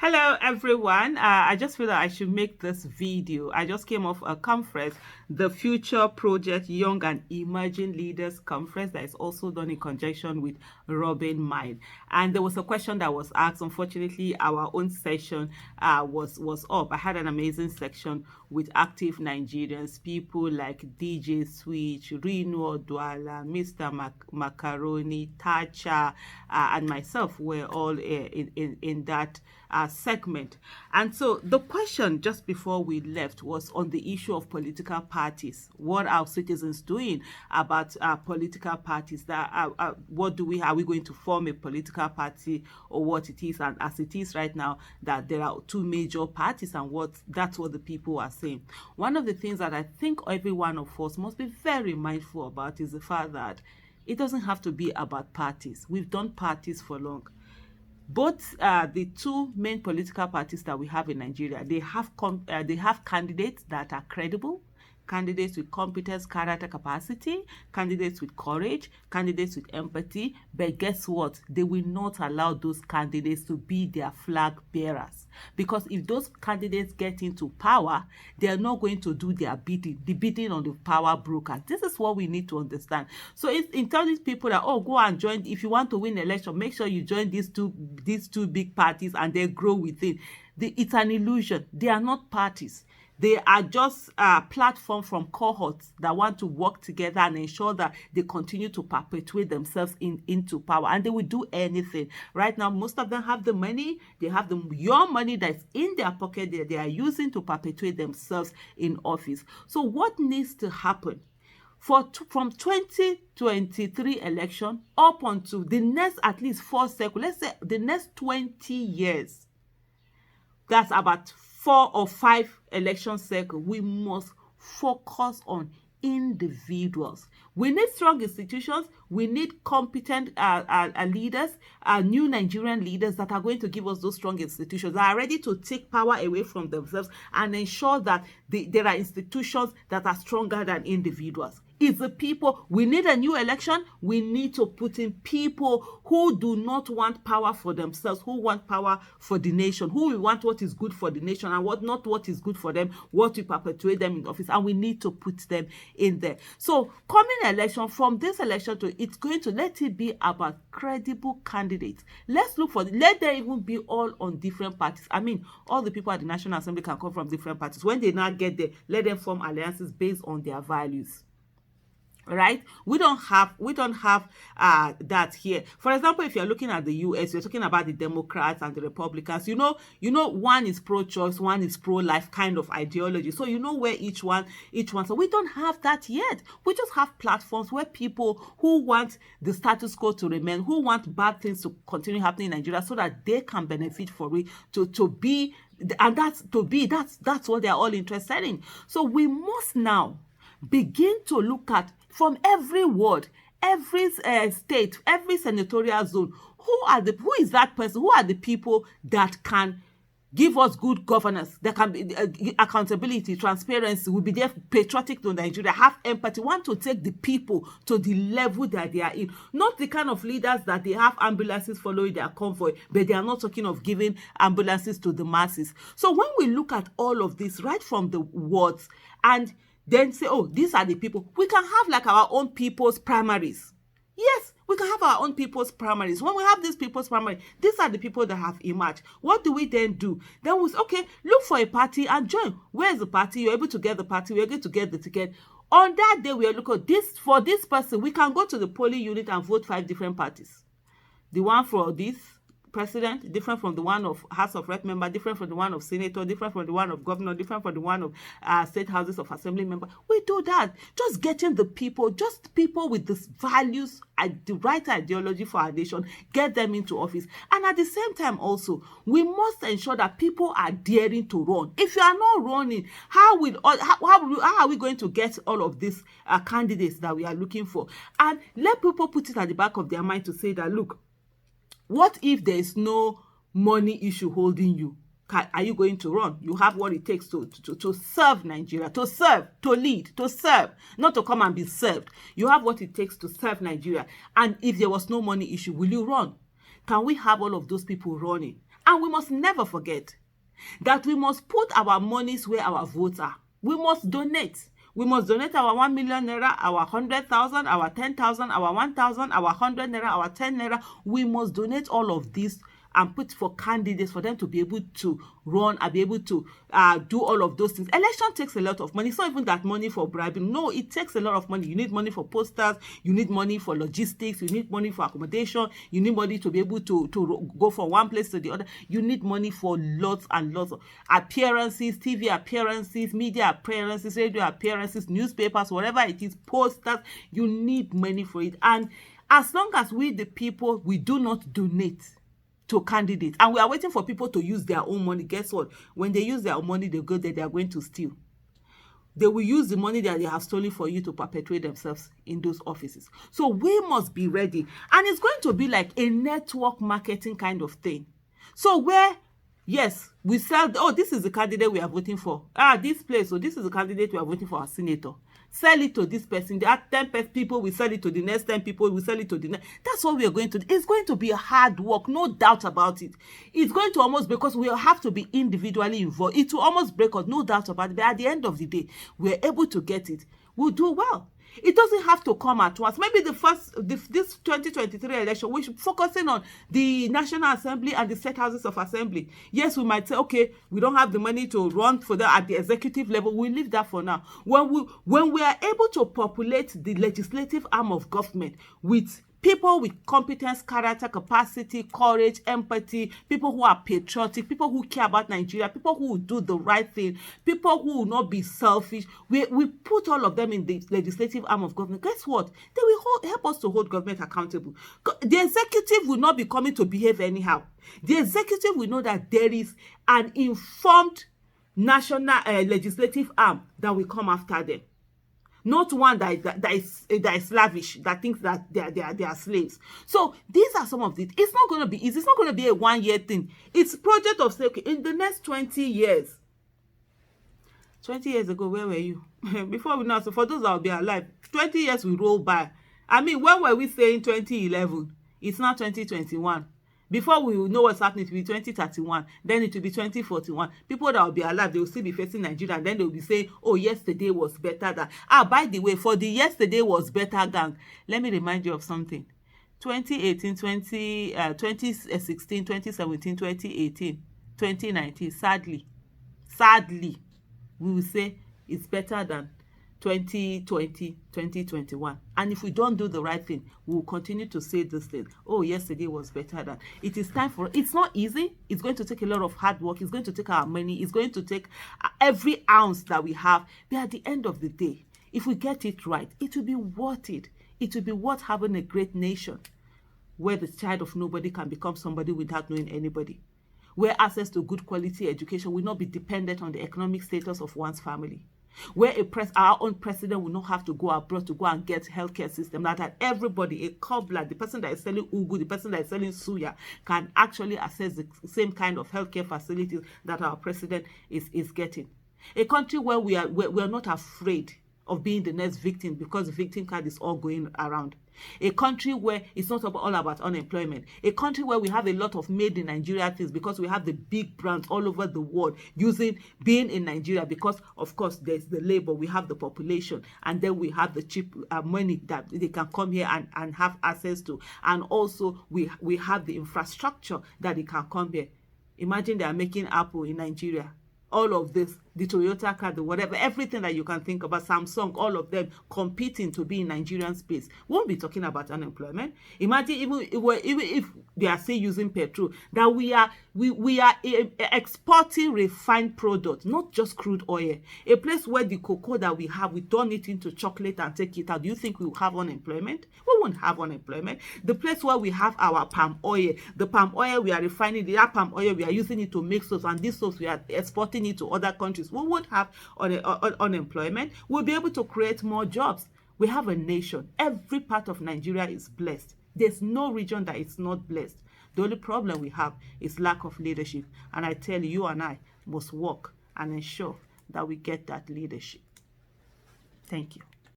Hello, everyone. I just feel that I should make this video. I just came off a conference, the Future Project Young and Emerging Leaders Conference, that is also done in conjunction with Robin Mind. And there was a question that was asked. Unfortunately, our own session was up. I had an amazing section with active Nigerians, people like DJ Switch, Rino Odwala, Mr. Macaroni, Tacha, and myself were all in that segment. And so the question just before we left was on the issue of political parties. What are citizens doing about political parties? What do we are we going to form a political party or what it is? And as it is right now, that there are two major parties, and that's what the people are saying. One of the things that I think every one of us must be very mindful about is the fact that it doesn't have to be about parties. We've done parties for long. Both the two main political parties that we have in Nigeria, they have candidates that are credible, candidates with competence, character, capacity, candidates with courage, candidates with empathy. But guess what? They will not allow those candidates to be their flag bearers. Because if those candidates get into power, they are not going to do their bidding, the bidding on the power brokers. This is what we need to understand. So it's in telling people that, oh, go and join. If you want to win election, make sure you join these two big parties and they grow within. It's an illusion. They are not parties. They are just a platform from cohorts that want to work together and ensure that they continue to perpetuate themselves into power. And they will do anything. Right now, most of them have the money. They have your money that's in their pocket that they are using to perpetuate themselves in office. So what needs to happen? From 2023 election up until the next at least 4 cycles, let's say the next 20 years, that's about 4 or 5 election cycles, we must focus on individuals. We need strong institutions. We need competent leaders, new Nigerian leaders that are going to give us those strong institutions, that are ready to take power away from themselves and ensure that there are institutions that are stronger than individuals. It's the people. We need a new election. We need to put in people who do not want power for themselves, who want power for the nation, who will want what is good for the nation and not what is good for them, what will perpetuate them in office. And we need to put them in there. So coming election, from this election it's going to let it be about credible candidates. Let them even be all on different parties. I mean, all the people at the National Assembly can come from different parties. When they now get there, let them form alliances based on their values. Right? We don't have that here. For example, if you're looking at the US, you're talking about the Democrats and the Republicans. You know, one is pro-choice, one is pro-life kind of ideology. So you know where each one. So we don't have that yet. We just have platforms where people who want the status quo to remain, who want bad things to continue happening in Nigeria, so that they can benefit from it, that's what they're all interested in. So we must now begin to look at, from every ward, every state, every senatorial zone, who is that person? Who are the people that can give us good governance, that can be accountability, transparency, will be there, patriotic to Nigeria, have empathy, want to take the people to the level that they are in. Not the kind of leaders that they have ambulances following their convoy, but they are not talking of giving ambulances to the masses. So when we look at all of this, right from the wards, and then say, oh, these are the people, we can have like our own people's primaries. Yes, we can have our own people's primaries. When we have these people's primaries, these are the people that have emerged. What do we then do? Then we say, okay, look for a party and join. Where's the party? You're able to get the party. We're able to get the ticket. On that day, we are looking at this. For this person, we can go to the polling unit and vote 5 different parties. The one for this president, different from the one of House of Rep member, different from the one of senator, different from the one of governor, different from the one of state houses of assembly member. We do that. Just getting the people, just people with these values, the right ideology for our nation, get them into office. And at the same time also, we must ensure that people are daring to run. If you are not running, how are we going to get all of these candidates that we are looking for? And let people put it at the back of their mind to say that, look, what if there is no money issue holding you? Are you going to run? You have what it takes to serve Nigeria, to serve, to lead, to serve, not to come and be served. You have what it takes to serve Nigeria. And if there was no money issue, will you run? Can we have all of those people running? And we must never forget that we must put our monies where our votes are. We must donate. We must donate our 1 million naira, our 100,000, our 10,000, our 1,000, our 100 naira, our 10 naira. We must donate all of this and put for candidates for them to be able to run and be able to do all of those things. Election takes a lot of money. It's not even that money for bribing. No, it takes a lot of money. You need money for posters. You need money for logistics. You need money for accommodation. You need money to be able to go from one place to the other. You need money for lots and lots of appearances, TV appearances, media appearances, radio appearances, newspapers, whatever it is, posters. You need money for it. And as long as we, the people, we do not donate to candidates and we are waiting for people to use their own money, guess what? When they use their own money, they go there, they are going to steal. They will use the money that they have stolen for you to perpetuate themselves in those offices. So we must be ready. And it's going to be like a network marketing kind of thing. So where, yes, we sell, oh, this is the candidate we are voting for. This place, so this is the candidate we are voting for our senator. Sell it to this person. There are 10 people, we sell it to the next 10 people, we sell it to the next. That's what we are going to do. It's going to be a hard work, no doubt about it. It's going to almost, because we have to be individually involved. It will almost break us, no doubt about it. But at the end of the day, we're able to get it. We'll do well. It doesn't have to come at once. Maybe this 2023 election, we should be focusing on the National Assembly and the state houses of assembly. Yes, we might say, okay, we don't have the money to run for that at the executive level. We'll leave that for now. When we are able to populate the legislative arm of government with people with competence, character, capacity, courage, empathy, people who are patriotic, people who care about Nigeria, people who will do the right thing, people who will not be selfish. We put all of them in the legislative arm of government. Guess what? They will help us to hold government accountable. The executive will not be coming to behave anyhow. The executive will know that there is an informed national legislative arm that will come after them. Not one that is lavish, that thinks that they are slaves. So these are some of it. It's not going to be easy. It's not going to be a one-year thing. It's a project of, say, okay, in the next 20 years. 20 years ago, where were you? Before we know, so for those that will be alive, 20 years will roll by. I mean, when were we saying 2011? It's now 2021. Before we will know what's happening, it will be 2031. Then it will be 2041. People that will be alive, they will still be facing Nigeria. And then they will be saying, oh, yesterday was better than. By the way, for the yesterday was better gang, let me remind you of something. 2018, 2016, 2017, 2018, 2019, sadly, we will say it's better than 2020, 2021. And if we don't do the right thing, we will continue to say this thing. Oh, yesterday was better than. It is time for, it's not easy. It's going to take a lot of hard work. It's going to take our money. It's going to take every ounce that we have. But at the end of the day, if we get it right, it will be worth it. It will be worth having a great nation where the child of nobody can become somebody without knowing anybody, where access to good quality education will not be dependent on the economic status of one's family, where our own president will not have to go abroad to go and get healthcare system, that everybody, a cobbler, the person that is selling ugu, the person that is selling suya, can actually access the same kind of healthcare facilities that our president is getting. A country where we are not afraid of being the next victim because the victim card is all going around. A country where it's not all about unemployment. A country where we have a lot of made in Nigeria things because we have the big brands all over the world being in Nigeria because, of course, there's the labor, we have the population, and then we have the cheap money that they can come here and have access to. And also, we have the infrastructure that they can come here. Imagine they are making Apple in Nigeria. All of this, the Toyota car, the whatever, everything that you can think about, Samsung, all of them competing to be in Nigerian space. We won't be talking about unemployment. Imagine even if they are still using petrol, that we are exporting refined products, not just crude oil. A place where the cocoa that we have, we turn it into chocolate and take it out. Do you think we will have unemployment? We won't have unemployment. The place where we have our palm oil, the palm oil we are refining, the palm oil we are using it to make soaps, and this soaps we are exporting it to other countries. We won't have unemployment. We'll be able to create more jobs. We have a nation. Every part of Nigeria is blessed. There's no region that is not blessed. The only problem we have is lack of leadership. And I tell you and I must work and ensure that we get that leadership. Thank you.